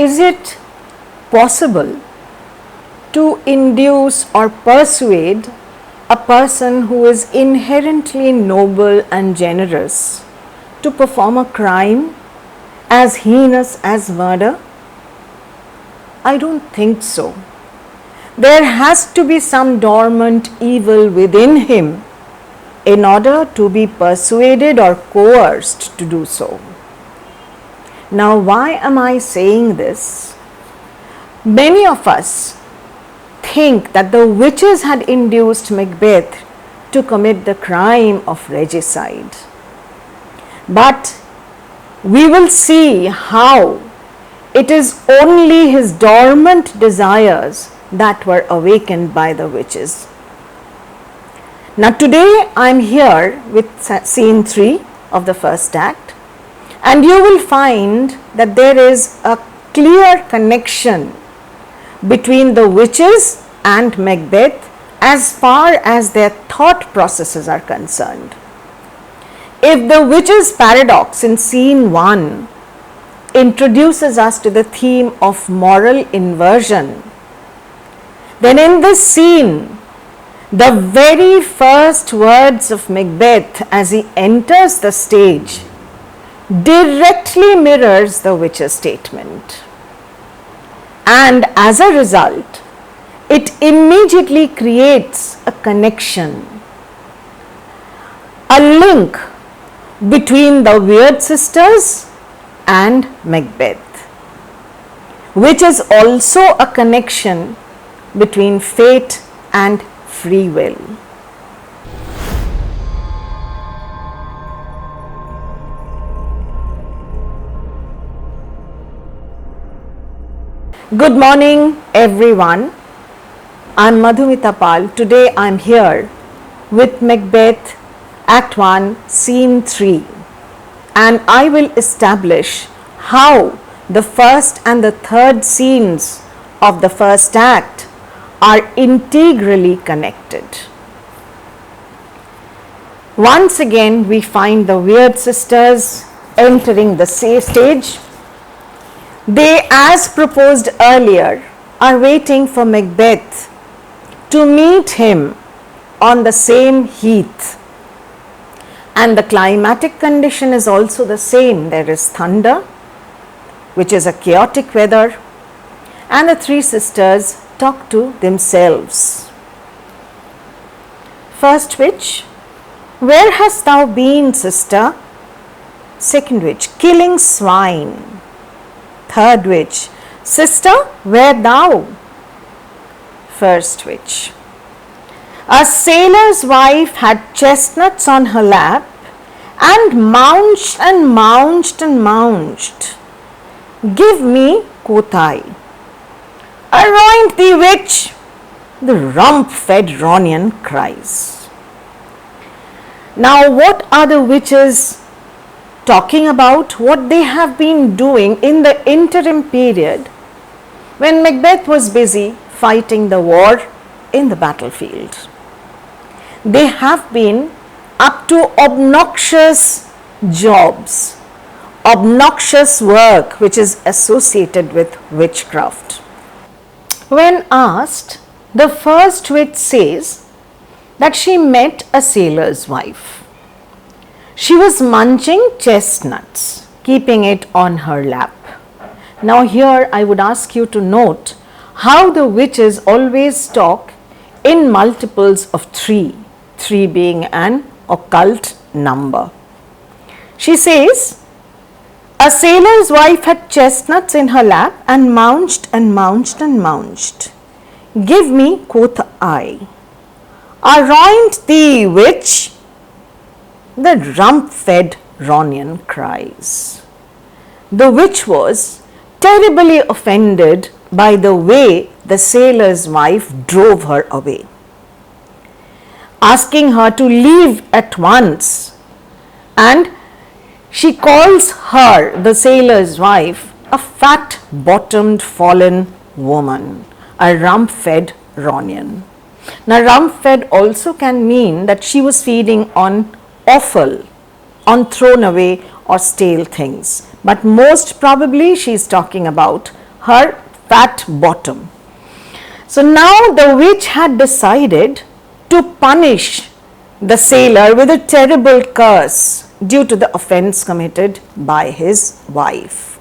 is it possible to induce or persuade a person who is inherently noble and generous to perform a crime as heinous as murder? I don't think so. There has to be some dormant evil within him in order to be persuaded or coerced to do so. Now, why am I saying this? Many of us think that the witches had induced Macbeth to commit the crime of regicide. But we will see how it is only his dormant desires that were awakened by the witches. Now today I am here with scene 3 of the first act, and you will find that there is a clear connection between the witches and Macbeth as far as their thought processes are concerned. If the witches' paradox in scene 1 introduces us to the theme of moral inversion, then in this scene, the very first words of Macbeth as he enters the stage directly mirrors the witch's statement. And as a result, it immediately creates a connection, a link between the Weird Sisters and Macbeth, which is also a connection between fate and free will. Good morning, everyone. I'm Madhumita. Today I'm here with Macbeth Act 1, Scene 3, and I will establish how the first and the third scenes of the first act are integrally connected. Once again, we find the Weird Sisters entering the stage. They, as proposed earlier, are waiting for Macbeth to meet him on the same heath. And the climatic condition is also the same. There is thunder, which is a chaotic weather, and the three sisters talk to themselves. First witch, where hast thou been, sister? Second witch, killing swine. Third witch, sister, where thou? First witch, a sailor's wife had chestnuts on her lap and mounced and mounced and mounced. Give me, quoth I. Aroint thee, witch, the rump-fed Ronian cries. Now what are the witches talking about? What they have been doing in the interim period when Macbeth was busy fighting the war in the battlefield. They have been up to obnoxious jobs, obnoxious work which is associated with witchcraft. When asked, the first witch says that she met a sailor's wife. She was munching chestnuts, keeping it on her lap. Now here I would ask you to note how the witches always talk in multiples of 3, 3 being an occult number. She says, a sailor's wife had chestnuts in her lap and mounced and mounced and mounced. Give me, quoth I. Aroint thee, witch, the rump-fed Ronian cries. The witch was terribly offended by the way the sailor's wife drove her away, asking her to leave at once, and she calls her, the sailor's wife, a fat-bottomed fallen woman, a rump-fed Ronian. Now, rump-fed also can mean that she was feeding on offal, on thrown away or stale things, but most probably she is talking about her fat bottom. So now the witch had decided to punish the sailor with a terrible curse due to the offense committed by his wife.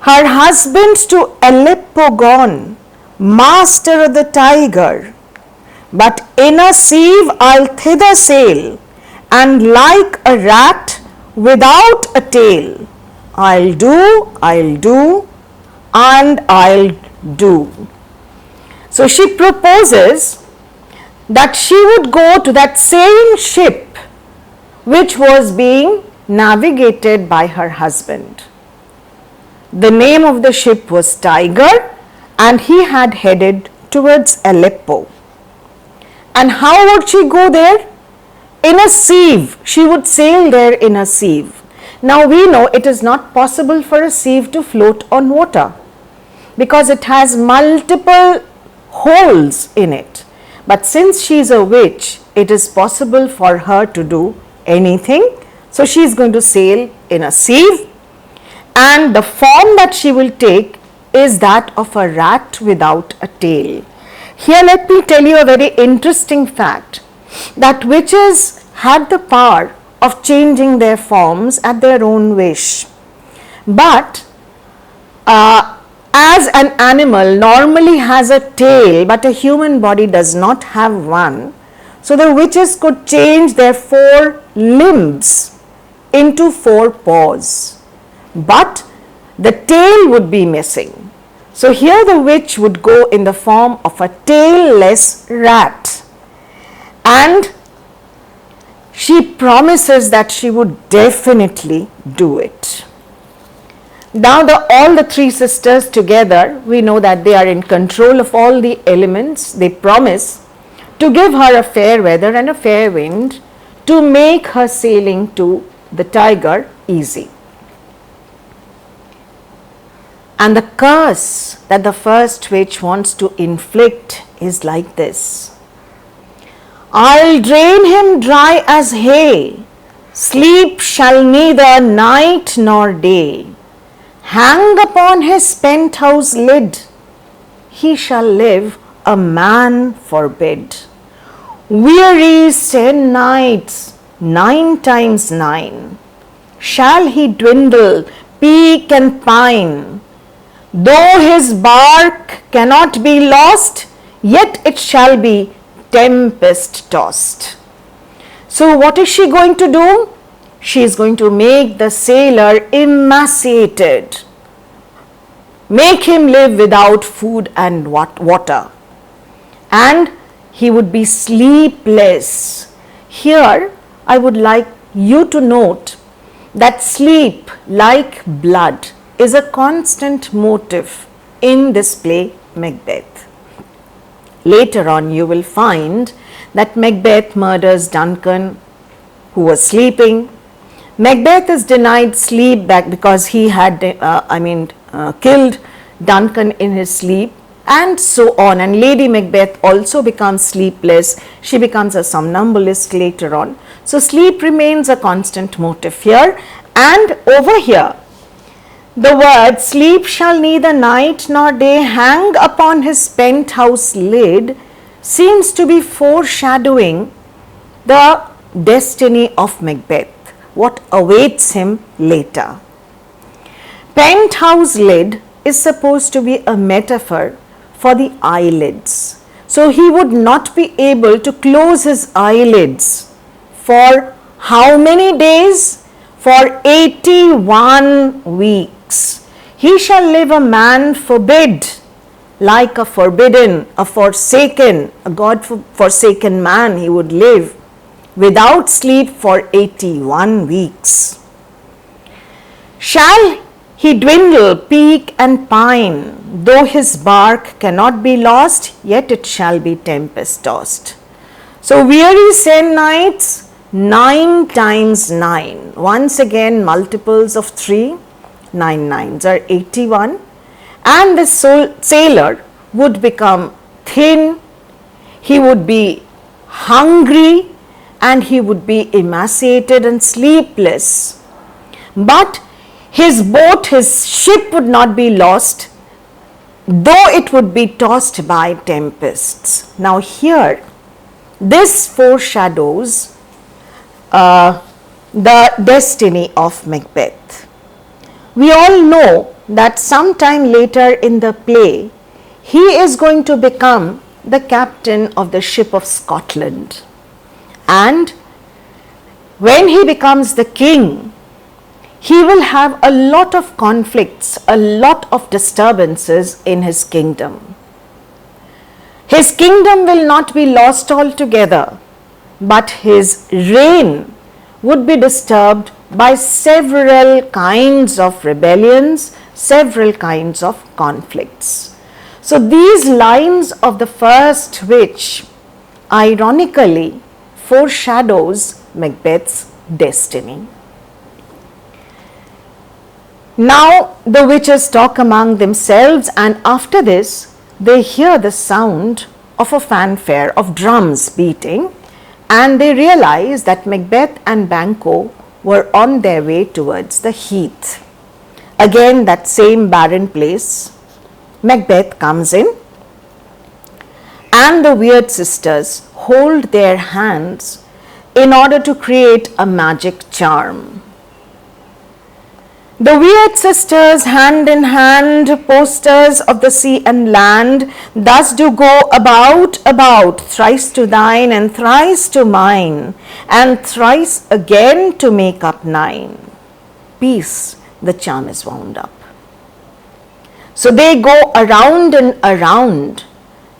Her husband to Aleppo gone, master of the tiger, but in a sieve I'll thither sail, and like a rat without a tail, I'll do, and I'll do. So she proposes that she would go to that same ship which was being navigated by her husband. The name of the ship was Tiger, and he had headed towards Aleppo. And how would she go there? In a sieve. She would sail there in a sieve. Now we know it is not possible for a sieve to float on water because it has multiple holes in it. But since she is a witch, it is possible for her to do anything. So she is going to sail in a sieve, and the form that she will take is that of a rat without a tail. Here let me tell you a very interesting fact, that witches had the power of changing their forms at their own wish. But as an animal normally has a tail, but a human body does not have one, so the witches could change their 4 limbs into 4 paws, but the tail would be missing. So here the witch would go in the form of a tailless rat, and she promises that she would definitely do it. Now all the 3 sisters together, we know that they are in control of all the elements. They promise to give her a fair weather and a fair wind to make her sailing to the tiger easy. And the curse that the first witch wants to inflict is like this: I'll drain him dry as hay, sleep shall neither night nor day, hang upon his penthouse lid, he shall live a man forbid. Weary 10 nights, 9 times 9, shall he dwindle, peak and pine. Though his bark cannot be lost, yet it shall be tempest tossed. So what is she going to do? She is going to make the sailor emaciated, make him live without food and water, and he would be sleepless. Here I would like you to note that sleep, like blood, is a constant motive in this play Macbeth. Later on you will find that Macbeth murders Duncan, who was sleeping. Macbeth is denied sleep back because he had killed Duncan in his sleep, and so on. And Lady Macbeth also becomes sleepless. She becomes a somnambulist later on. So sleep remains a constant motive here. And over here, the word sleep shall neither night nor day hang upon his penthouse lid seems to be foreshadowing the destiny of Macbeth, what awaits him later. Penthouse lid is supposed to be a metaphor for the eyelids. So he would not be able to close his eyelids for how many days? For 81 weeks. He shall live a man forbid, like a forbidden, a forsaken, a God-forsaken man he would live without sleep for 81 weeks. Shall he dwindle, peak and pine, though his bark cannot be lost, yet it shall be tempest tossed. So weary 10 nights, 9 times 9, once again multiples of 3, 9 nines are 81, and this sailor would become thin, he would be hungry, and he would be emaciated and sleepless. But his boat, his ship would not be lost, though it would be tossed by tempests. Now here, this foreshadows the destiny of Macbeth. We all know that sometime later in the play, he is going to become the captain of the ship of Scotland. And when he becomes the king, he will have a lot of conflicts, a lot of disturbances in his kingdom. His kingdom will not be lost altogether, but his reign would be disturbed by several kinds of rebellions, several kinds of conflicts. So these lines of the first witch ironically foreshadows Macbeth's destiny. Now the witches talk among themselves, and after this they hear the sound of a fanfare of drums beating, and they realize that Macbeth and Banquo were on their way towards the heath. Again, that same barren place. Macbeth comes in, and the weird sisters hold their hands in order to create a magic charm. The weird sisters, hand in hand, posters of the sea and land, thus do go about, thrice to thine and thrice to mine, and thrice again to make up nine. Peace, the charm is wound up. So they go around and around,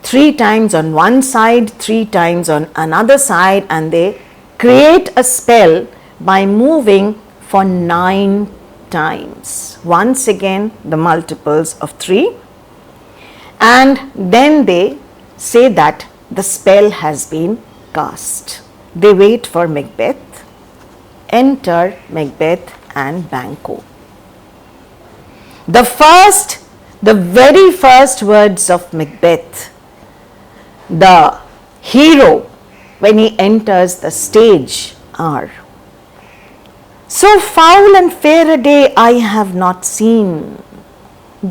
3 times on one side, 3 times on another side, and they create a spell by moving for 9 times. Once again, the multiples of 3, and then they say that the spell has been cast. They wait for Macbeth. Enter Macbeth and Banquo. The very first words of Macbeth, the hero, when he enters the stage are, "So foul and fair a day I have not seen."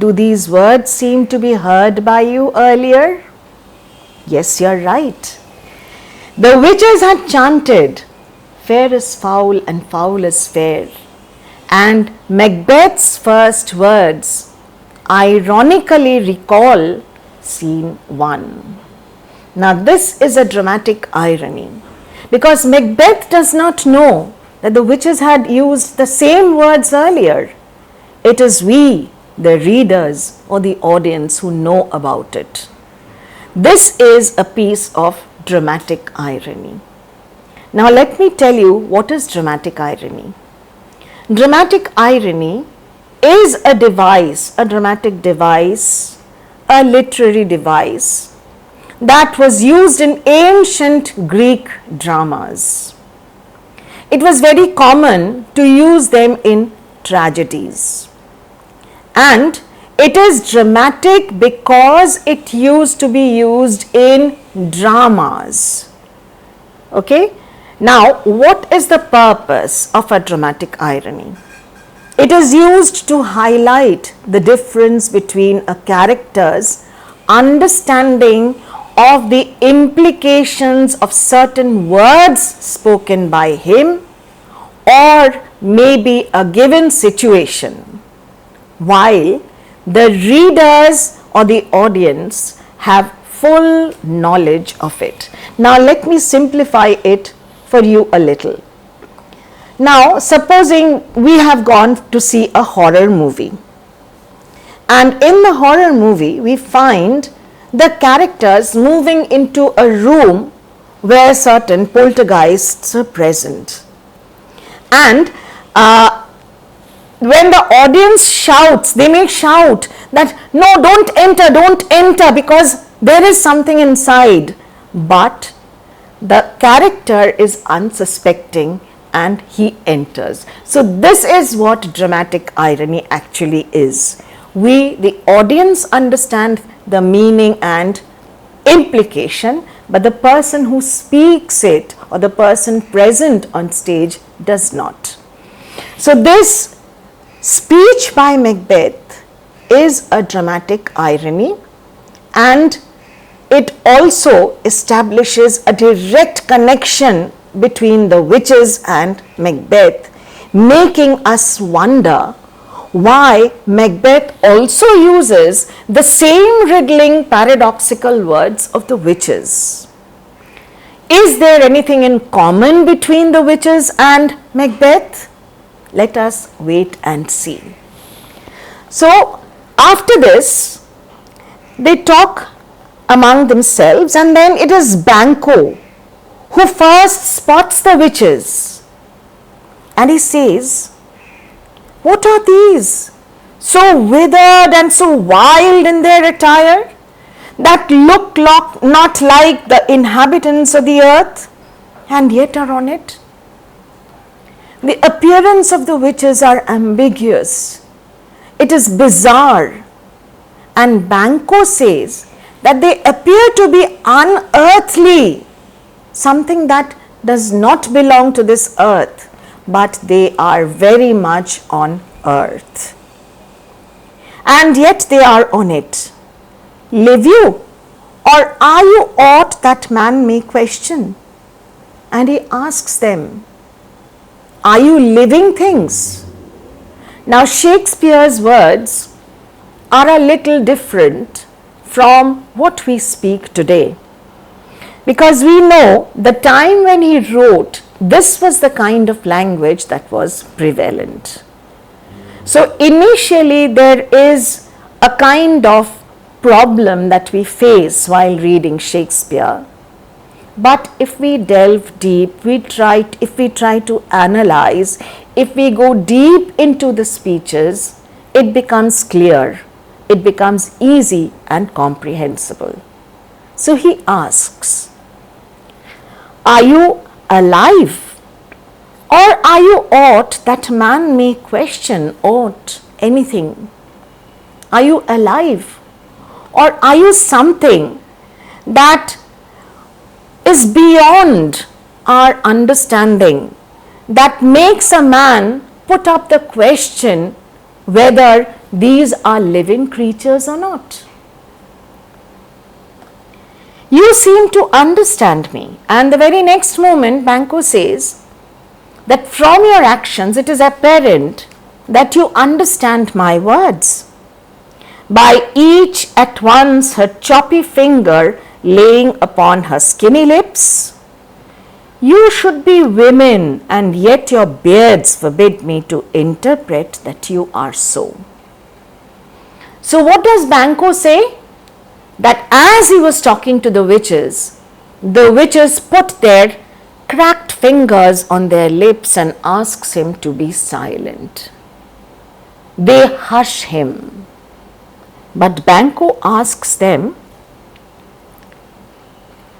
Do these words seem to be heard by you earlier? Yes, you're right. The witches had chanted, "Fair is foul and foul is fair." And Macbeth's first words ironically recall scene 1. Now this is a dramatic irony, because Macbeth does not know that the witches had used the same words earlier. It is we, the readers or the audience, who know about it. This is a piece of dramatic irony. Now let me tell you what is dramatic irony. Dramatic irony is a device, a dramatic device, a literary device that was used in ancient Greek dramas. It was very common to use them in tragedies, and it is dramatic because it used to be used in dramas. Okay? Now, what is the purpose of a dramatic irony? It is used to highlight the difference between a character's understanding of the implications of certain words spoken by him, or maybe a given situation, while the readers or the audience have full knowledge of it. Now let me simplify it for you a little. Now supposing we have gone to see a horror movie, and in the horror movie we find the characters moving into a room where certain poltergeists are present, and when the audience shouts, they may shout that, "No, don't enter because there is something inside," but the character is unsuspecting and he enters. So this is what dramatic irony actually is. We, the audience, understand the meaning and implication, but the person who speaks it or the person present on stage does not. So this Speech by Macbeth is a dramatic irony, and it also establishes a direct connection between the witches and Macbeth, making us wonder why Macbeth also uses the same riddling paradoxical words of the witches. Is there anything in common between the witches and Macbeth? Let us wait and see. So, after this, they talk among themselves, and then it is Banquo who first spots the witches, and he says, "What are these, so withered and so wild in their attire, that look not like the inhabitants of the earth, and yet are on it?" The appearance of the witches are ambiguous. It is bizarre, and Banquo says that they appear to be unearthly, something that does not belong to this earth, but they are very much on earth. And yet they are on it. Live you, or are you aught that man may question? And he asks them, are you living things? Now Shakespeare's words are a little different from what we speak today, because we know the time when he wrote, this was the kind of language that was prevalent. So initially there is a kind of problem that we face while reading Shakespeare, but if we delve deep, if we try to analyze, if we go deep into the speeches, it becomes clear, it becomes easy and comprehensible. So he asks, are you alive, or are you aught that man may question aught, anything? Are you alive, or are you something that is beyond our understanding, that makes a man put up the question whether these are living creatures or not? You seem to understand me. And the very next moment, Banquo says that from your actions it is apparent that you understand my words. By each at once her choppy finger laying upon her skinny lips, you should be women, and yet your beards forbid me to interpret that you are so. So what does Banquo say? That as he was talking to the witches put their cracked fingers on their lips and asks him to be silent. They hush him. But Banquo asks them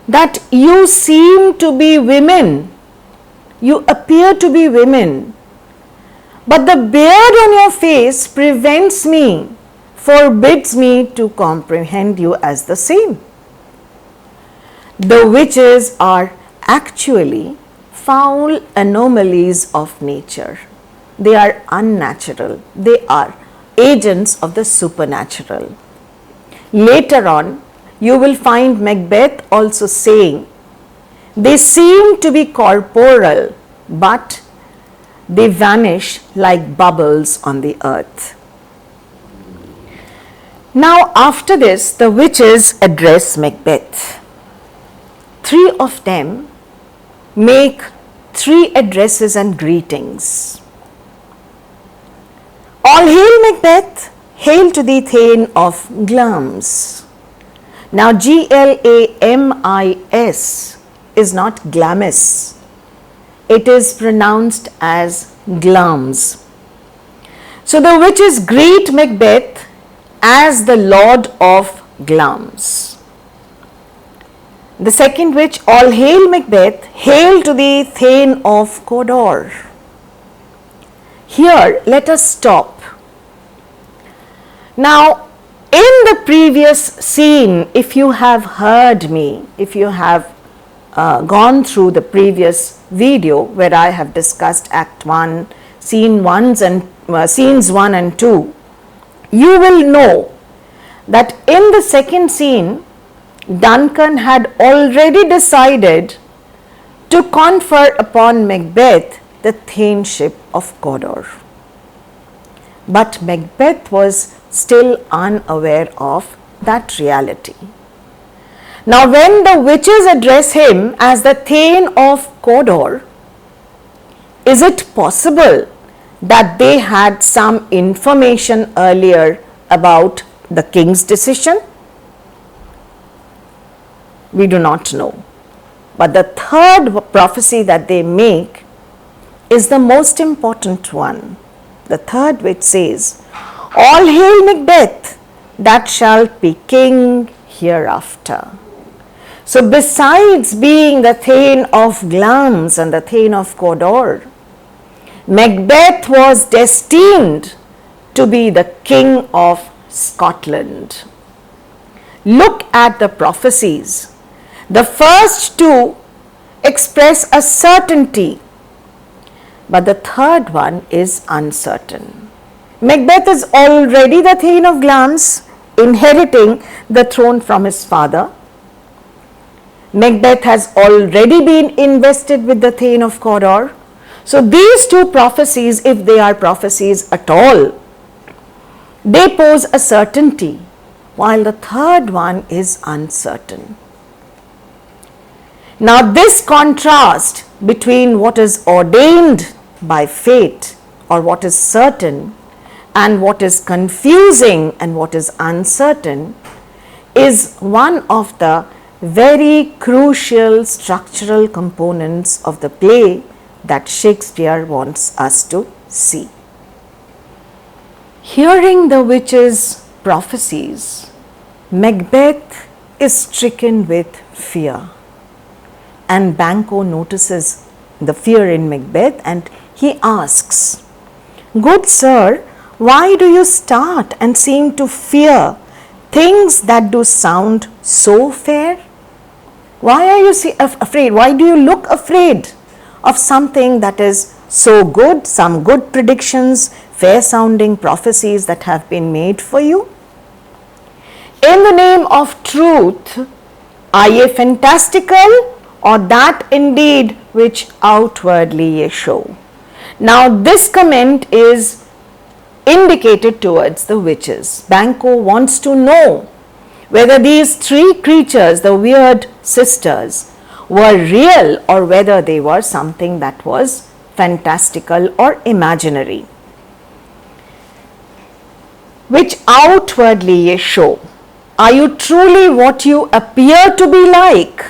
that you seem to be women, you appear to be women, but the beard on your face prevents me, forbids me to comprehend you as the same. The witches are actually foul anomalies of nature. They are unnatural. They are agents of the supernatural. Later on, you will find Macbeth also saying, they seem to be corporal, but they vanish like bubbles on the earth. Now after this, the witches address Macbeth. 3 of them make 3 addresses and greetings. All hail Macbeth, hail to thee Thane of Glamis. Now Glamis is not Glamis, it is pronounced as Glamis. So the witches greet Macbeth as the Lord of Glamis. The second witch, all hail Macbeth, hail to thee Thane of Cawdor. Here let us stop. Now in the previous scene, if you have heard me, if you have gone through the previous video where I have discussed Act 1, Scene 1s and scenes 1 and 2, you will know that in the second scene, Duncan had already decided to confer upon Macbeth the thainship of Cawdor. But Macbeth was still unaware of that reality. Now, when the witches address him as the Thane of Cawdor, is it possible that they had some information earlier about the king's decision? We do not know. But the third prophecy that they make is the most important one. The third, which says, "All hail Macbeth, that shalt be king hereafter." So besides being the Thane of Glamis and the Thane of Cawdor, Macbeth was destined to be the king of Scotland. Look at the prophecies. The first two express a certainty, but the third one is uncertain. Macbeth is already the Thane of Glamis, inheriting the throne from his father. Macbeth has already been invested with the Thane of Cawdor. So these two prophecies, if they are prophecies at all, they pose a certainty, while the third one is uncertain. Now this contrast between what is ordained by fate or what is certain and what is confusing and what is uncertain is one of the very crucial structural components of the play that Shakespeare wants us to see. Hearing the witches' prophecies, Macbeth is stricken with fear. And Banquo notices the fear in Macbeth and he asks, "Good sir, why do you start and seem to fear things that do sound so fair? Why are you afraid? Why do you look afraid of something that is so good, some good predictions, fair sounding prophecies that have been made for you? In the name of truth, are ye fantastical, or that indeed which outwardly ye show?" Now this comment is indicated towards the witches. Banquo wants to know whether these three creatures, the weird sisters, were real or whether they were something that was fantastical or imaginary. Which outwardly ye show. Are you truly what you appear to be like?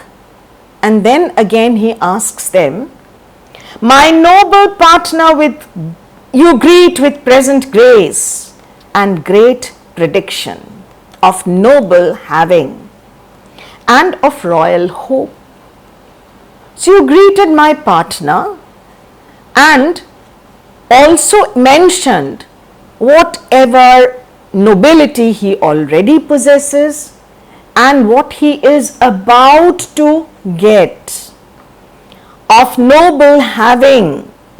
And then again he asks them, "My noble partner with you greet with present grace and great prediction of noble having and of royal hope." So you greeted my partner and also mentioned whatever nobility he already possesses and what he is about to get, of noble having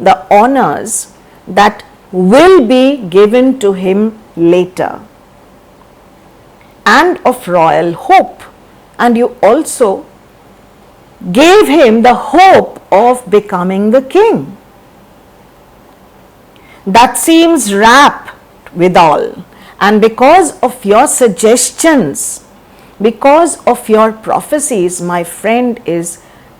the honors that will be given to him later, and of royal hope, and you also gave him the hope of becoming the king. That seems wrapped withal, and because of your suggestions, because of your prophecies, my friend is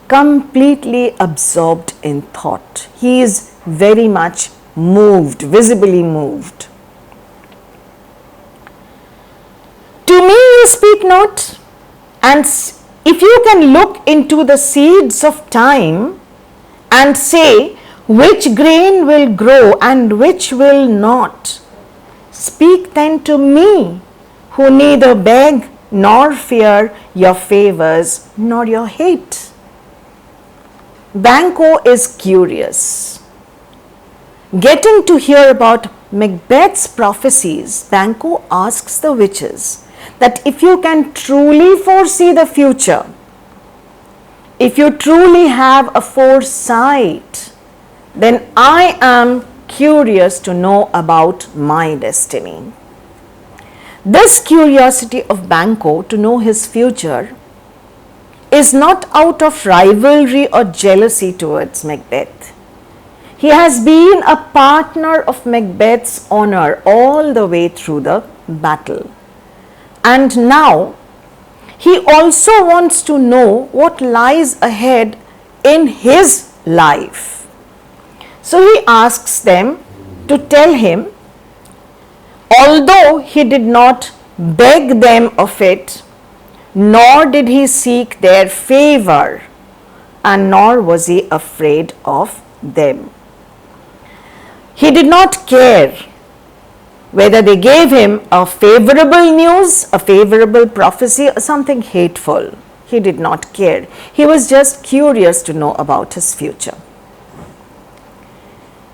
completely absorbed in thought. He is very much moved, visibly moved. To me you speak not, and if you can look into the seeds of time and say which grain will grow and which will not, speak then to me, who neither beg nor fear your favors nor your hate. Banquo is curious. Getting to hear about Macbeth's prophecies, Banquo asks the witches that if you can truly foresee the future, if you truly have a foresight, then I am curious to know about my destiny. This curiosity of Banquo to know his future is not out of rivalry or jealousy towards Macbeth. He has been a partner of Macbeth's honor all the way through the battle. And now he also wants to know what lies ahead in his life. So he asks them to tell him, although he did not beg them of it, nor did he seek their favor, and nor was he afraid of them. He did not care whether they gave him a favorable news, a favorable prophecy, or something hateful. He did not care. He was just curious to know about his future.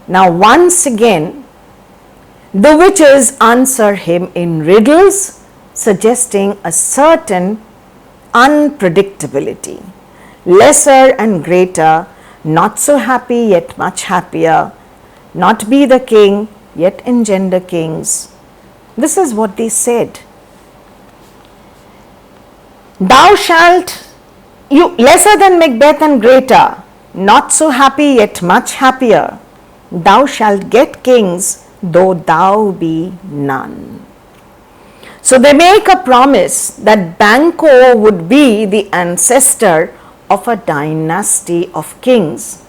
Now, once again, the witches answer him in riddles, suggesting a certain unpredictability. Lesser and greater, not so happy yet much happier, not be the king yet engender kings. This is what they said. Thou shalt, you lesser than Macbeth and greater, not so happy yet much happier. Thou shalt get kings, though thou be none. So they make a promise that Banquo would be the ancestor of a dynasty of kings,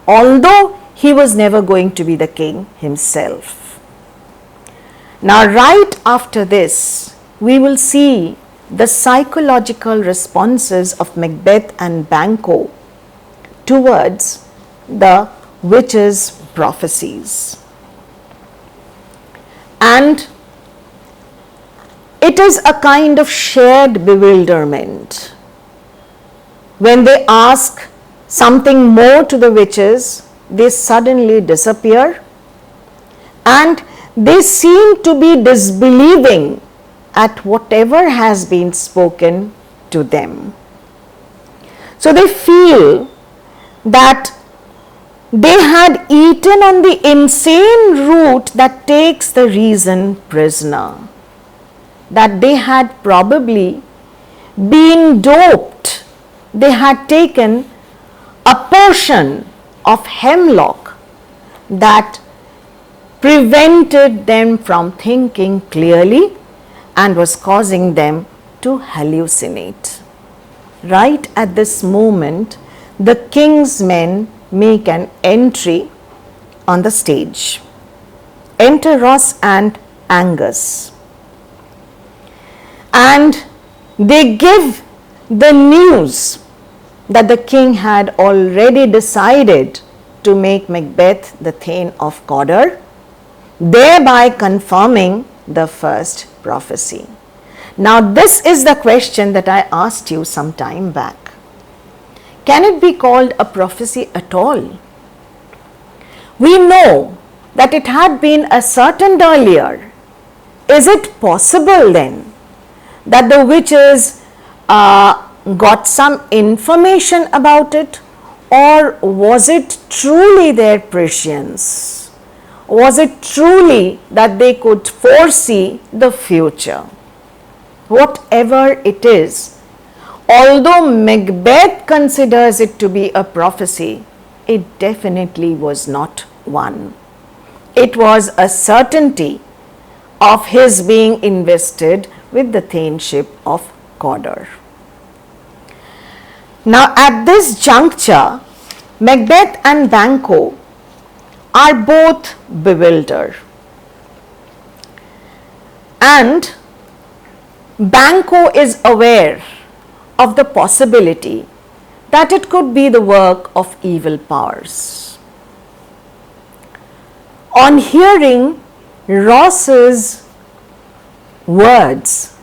although he was never going to be the king himself. Now, right after this, we will see the psychological responses of Macbeth and Banquo towards the witches' prophecies. And it is a kind of shared bewilderment. When they ask something more to the witches, they suddenly disappear and they seem to be disbelieving at whatever has been spoken to them. So they feel that they had eaten on the insane root that takes the reason prisoner, that they had probably been doped, they had taken a portion of hemlock that prevented them from thinking clearly and was causing them to hallucinate. Right at this moment, the king's men make an entry on the stage. Enter Ross and Angus. And they give the news that the king had already decided to make Macbeth the Thane of Cawdor, thereby confirming the first prophecy. Now, this is the question that I asked you some time back. Can it be called a prophecy at all? We know that it had been ascertained earlier. Is it possible then that the witches got some information about it, or was it truly their prescience? Was it truly that they could foresee the future? Whatever it is, although Macbeth considers it to be a prophecy, it definitely was not one. It was a certainty of his being invested with the thaneship of Cawdor. Now, at this juncture, Macbeth and Banquo are both bewildered, and Banquo is aware of the possibility that it could be the work of evil powers. On hearing Ross's words,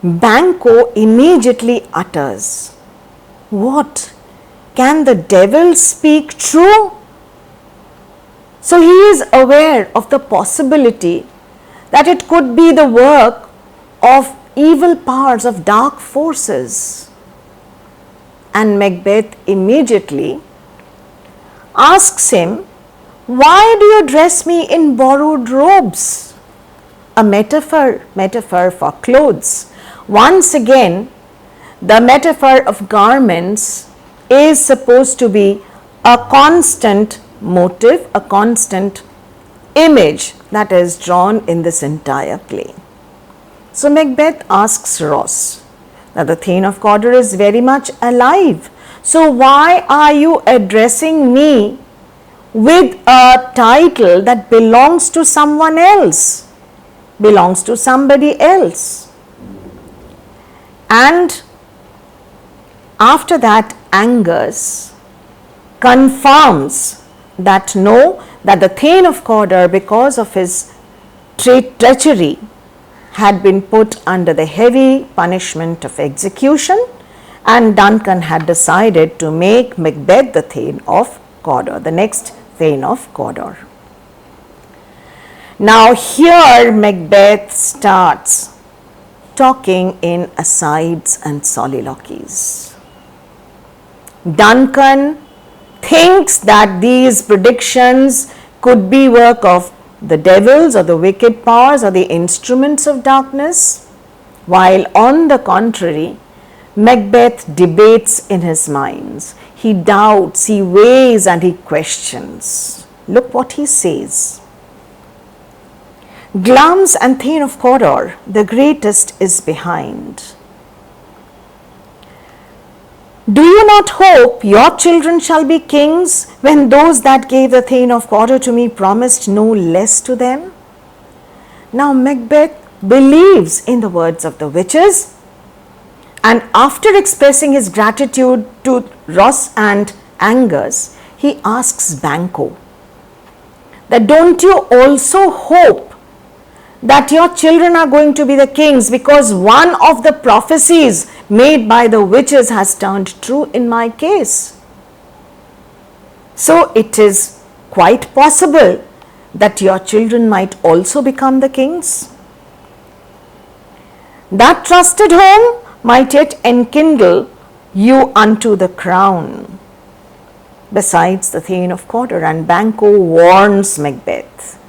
Banquo immediately utters, "What? Can the devil speak true?" So he is aware of the possibility that it could be the work of evil powers, of dark forces. And Macbeth immediately asks him Why do you dress me in borrowed robes? A metaphor for clothes. Once again, the metaphor of garments is supposed to be a constant motive, a constant image that is drawn in this entire play. So Macbeth asks Ross that the Thane of Cawdor is very much alive. So why are you addressing me with a title that belongs to someone else, belongs to somebody else? And after that, Angus confirms that no, that the Thane of Cawdor, because of his treachery, had been put under the heavy punishment of execution, and Duncan had decided to make Macbeth the Thane of Cawdor, the next Thane of Cawdor. Now here Macbeth starts talking in asides and soliloquies. Duncan thinks that these predictions could be work of the devils or the wicked powers or the instruments of darkness, while on the contrary, Macbeth debates in his mind. He doubts, he weighs and he questions. Look what he says. Glamis and Thane of Cawdor, the greatest is behind. Do you not hope your children shall be kings, when those that gave the Thane of Cawdor to me promised no less to them? Now Macbeth believes in the words of the witches, and after expressing his gratitude to Ross and Angus, he asks Banquo that don't you also hope that your children are going to be the kings, because one of the prophecies made by the witches has turned true in my case. So it is quite possible that your children might also become the kings. That trusted home might yet enkindle you unto the crown. Besides the Thane of Cawdor, and Banquo warns Macbeth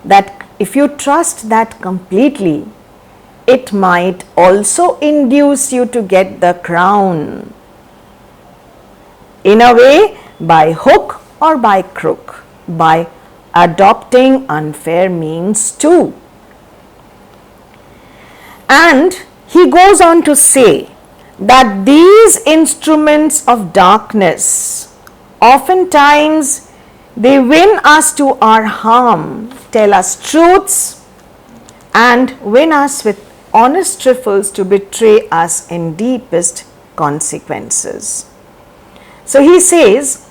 that if you trust that completely, it might also induce you to get the crown, in a way by hook or by crook, by adopting unfair means too. And he goes on to say that these instruments of darkness, oftentimes they win us to our harm, tell us truths, and win us with honest trifles to betray us in deepest consequences. So he says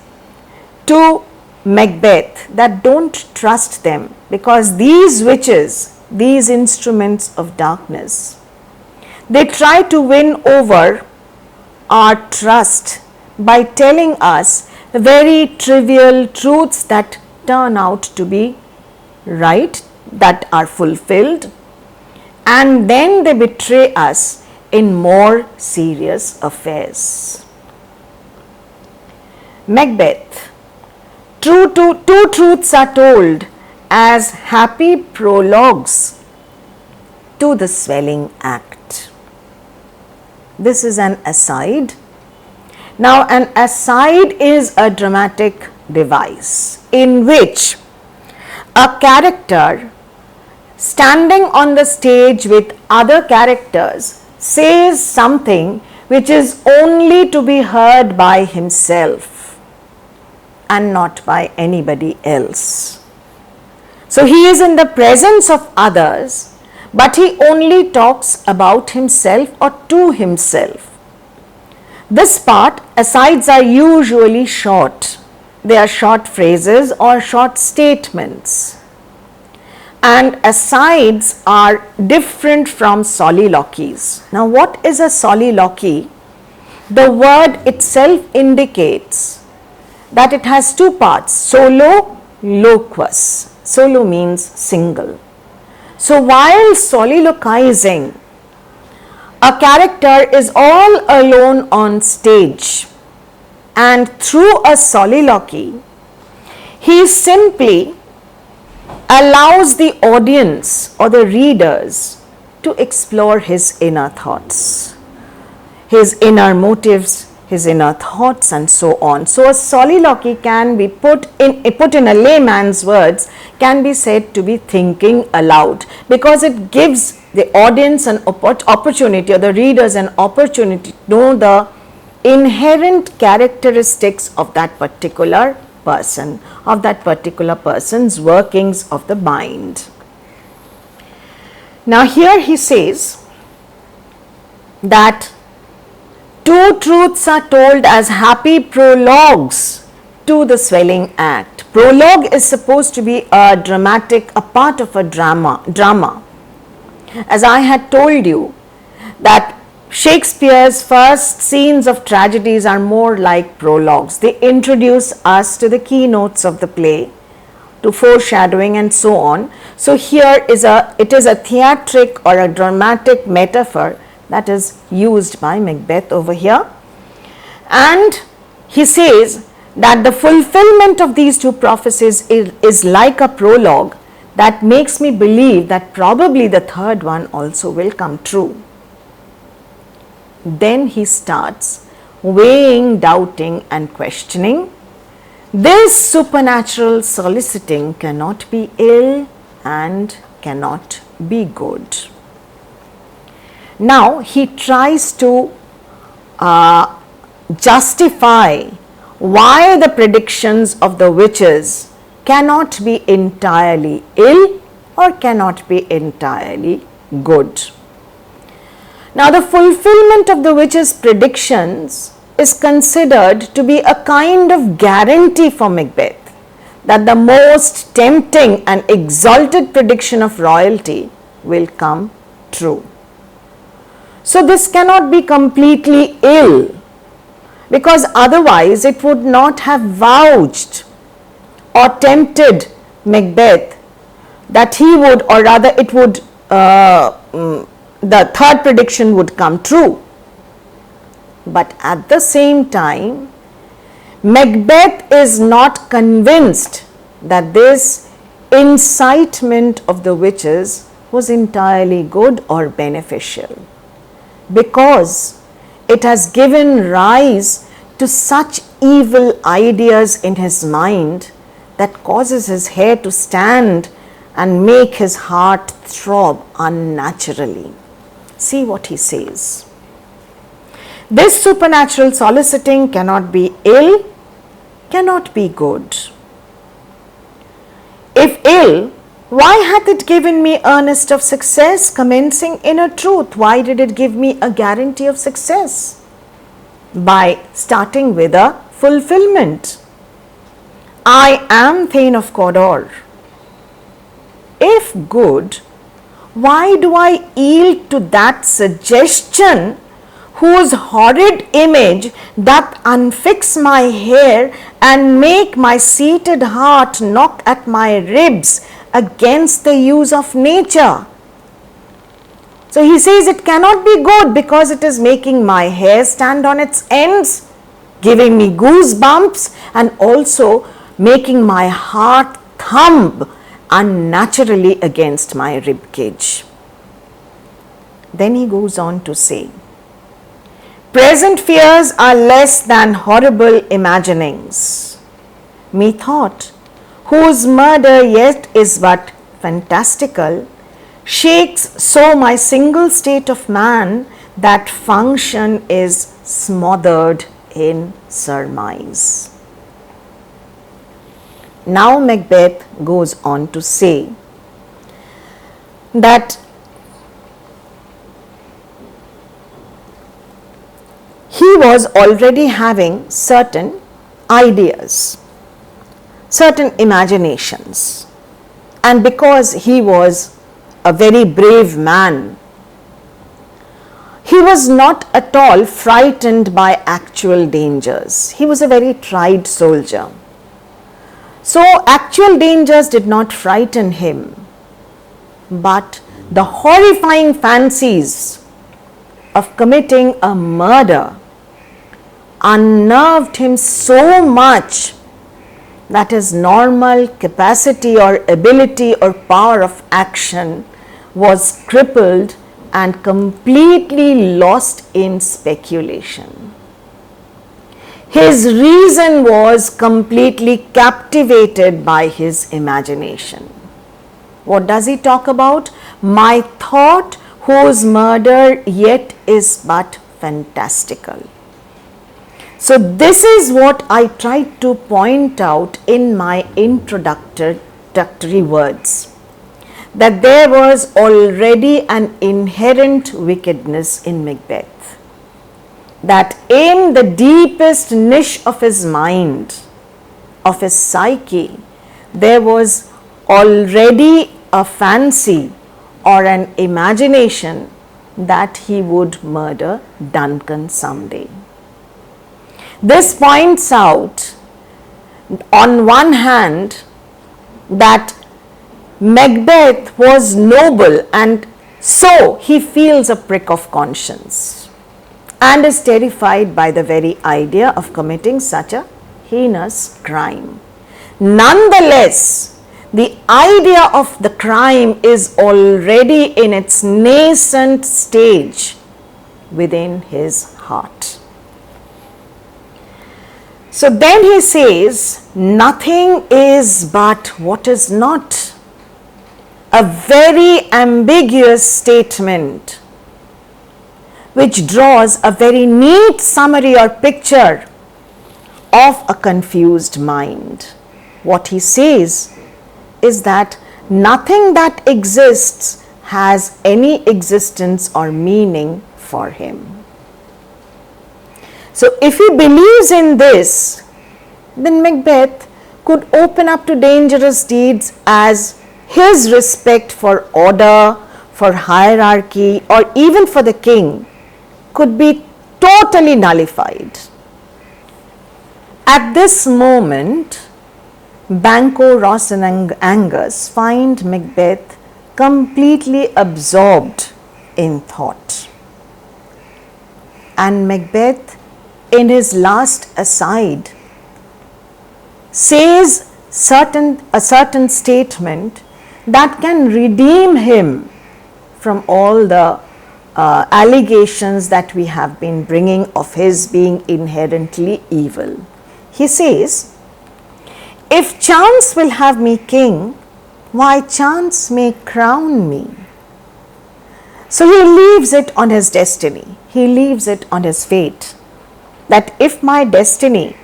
to Macbeth that don't trust them, because these witches, these instruments of darkness, they try to win over our trust by telling us very trivial truths that turn out to be right, that are fulfilled, and then they betray us in more serious affairs. Macbeth, two truths are told as happy prologues to the swelling act. This is an aside. Now, an aside is a dramatic device in which a character standing on the stage with other characters says something which is only to be heard by himself and not by anybody else. So he is in the presence of others, but he only talks about himself or to himself. This part, asides are usually short. They are short phrases or short statements. And asides are different from soliloquies. Now, what is a soliloquy? The word itself indicates that it has two parts, solo, loquus. Solo means single. So, while soliloquizing, a character is all alone on stage, and through a soliloquy, He simply allows the audience or the readers to explore his inner thoughts, his inner motives, his inner thoughts, and so on. So a soliloquy can be put in a layman's words, can be said to be thinking aloud, because it gives the audience an opportunity, or the readers an opportunity to know the inherent characteristics of that particular person, of that particular person's workings of the mind. Now here he says that two truths are told as happy prologues to the swelling act. Prologue is supposed to be a part of a drama. As I had told you that Shakespeare's first scenes of tragedies are more like prologues. They introduce us to the keynotes of the play, to foreshadowing and so on. So here it is a theatric or a dramatic metaphor that is used by Macbeth over here. And he says that the fulfillment of these two prophecies is like a prologue that makes me believe that probably the third one also will come true. Then he starts weighing, doubting, and questioning. This supernatural soliciting cannot be ill and cannot be good. Now he tries to justify why the predictions of the witches cannot be entirely ill or cannot be entirely good. Now the fulfillment of the witches' predictions is considered to be a kind of guarantee for Macbeth that the most tempting and exalted prediction of royalty will come true. So this cannot be completely ill, because otherwise it would not have vouched or tempted Macbeth that he would, or rather it would, the third prediction would come true. But at the same time, Macbeth is not convinced that this incitement of the witches was entirely good or beneficial, because it has given rise to such evil ideas in his mind that causes his hair to stand and make his heart throb unnaturally. See what he says. This supernatural soliciting cannot be ill, cannot be good. If ill, why hath it given me earnest of success, commencing in a truth? Why did it give me a guarantee of success? By starting with a fulfillment. I am Thane of Cawdor. If good, why do I yield to that suggestion whose horrid image doth unfix my hair and make my seated heart knock at my ribs against the use of nature? So he says it cannot be good because it is making my hair stand on its ends, giving me goosebumps, and also making my heart thump unnaturally against my rib cage. Then he goes on to say, present fears are less than horrible imaginings. Methought, whose murder yet is but fantastical, shakes so my single state of man that function is smothered in surmise. Now Macbeth goes on to say that he was already having certain ideas, certain imaginations, and because he was a very brave man, he was not at all frightened by actual dangers. He was a very tried soldier. So actual dangers did not frighten him, but the horrifying fancies of committing a murder unnerved him so much that his normal capacity or ability or power of action was crippled and completely lost in speculation. His reason was completely captivated by his imagination. What does he talk about? My thought, whose murder yet is but fantastical. So this is what I tried to point out in my introductory words, that there was already an inherent wickedness in Macbeth, that in the deepest niche of his mind, of his psyche, there was already a fancy or an imagination that he would murder Duncan someday. This points out, on one hand, that Macbeth was noble, and so he feels a prick of conscience and is terrified by the very idea of committing such a heinous crime. Nonetheless, the idea of the crime is already in its nascent stage within his heart. So then he says, nothing is but what is not. A very ambiguous statement which draws a very neat summary or picture of a confused mind. What he says is that nothing that exists has any existence or meaning for him. So if he believes in this, then Macbeth could open up to dangerous deeds as his respect for order, for hierarchy, or even for the king could be totally nullified. At this moment, Banquo, Ross and Angus find Macbeth completely absorbed in thought. And Macbeth, in his last aside, says a certain statement that can redeem him from all the allegations that we have been bringing of his being inherently evil. He says, if chance will have me king, why chance may crown me. So he leaves it on his destiny. He leaves it on his fate. That if my destiny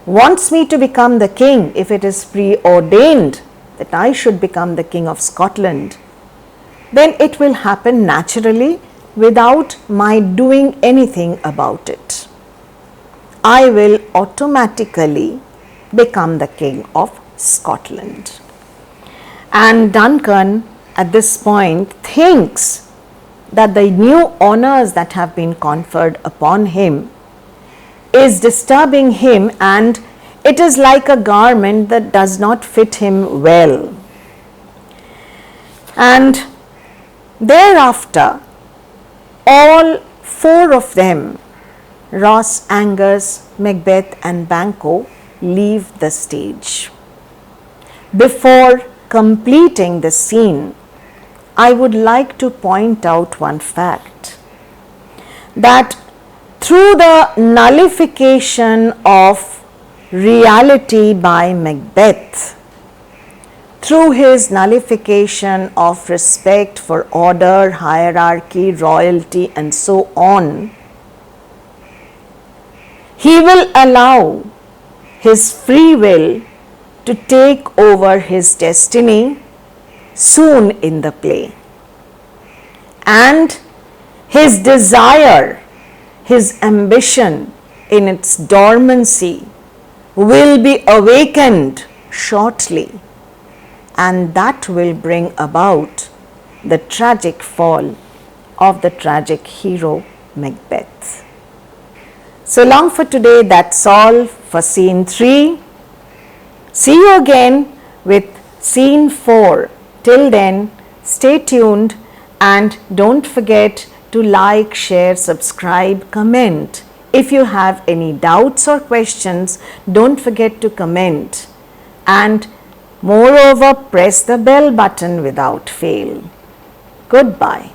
wants me to become the king, if it is preordained that I should become the king of Scotland, then it will happen naturally without my doing anything about it. I will automatically become the king of Scotland. And Duncan at this point thinks that the new honors that have been conferred upon him is disturbing him, and it is like a garment that does not fit him well. And thereafter, all four of them, Ross, Angus, Macbeth and Banquo, leave the stage. Before completing the scene, I would like to point out one fact, that through the nullification of reality by Macbeth, through his nullification of respect for order, hierarchy, royalty and so on, he will allow his free will to take over his destiny soon in the play. And his desire, his ambition in its dormancy will be awakened shortly, and that will bring about the tragic fall of the tragic hero Macbeth. So long for today. That's all for scene 3. See you again with scene 4. Till then, stay tuned and don't forget to like, share, subscribe, comment. If you have any doubts or questions, don't forget to comment and moreover press the bell button without fail. Goodbye.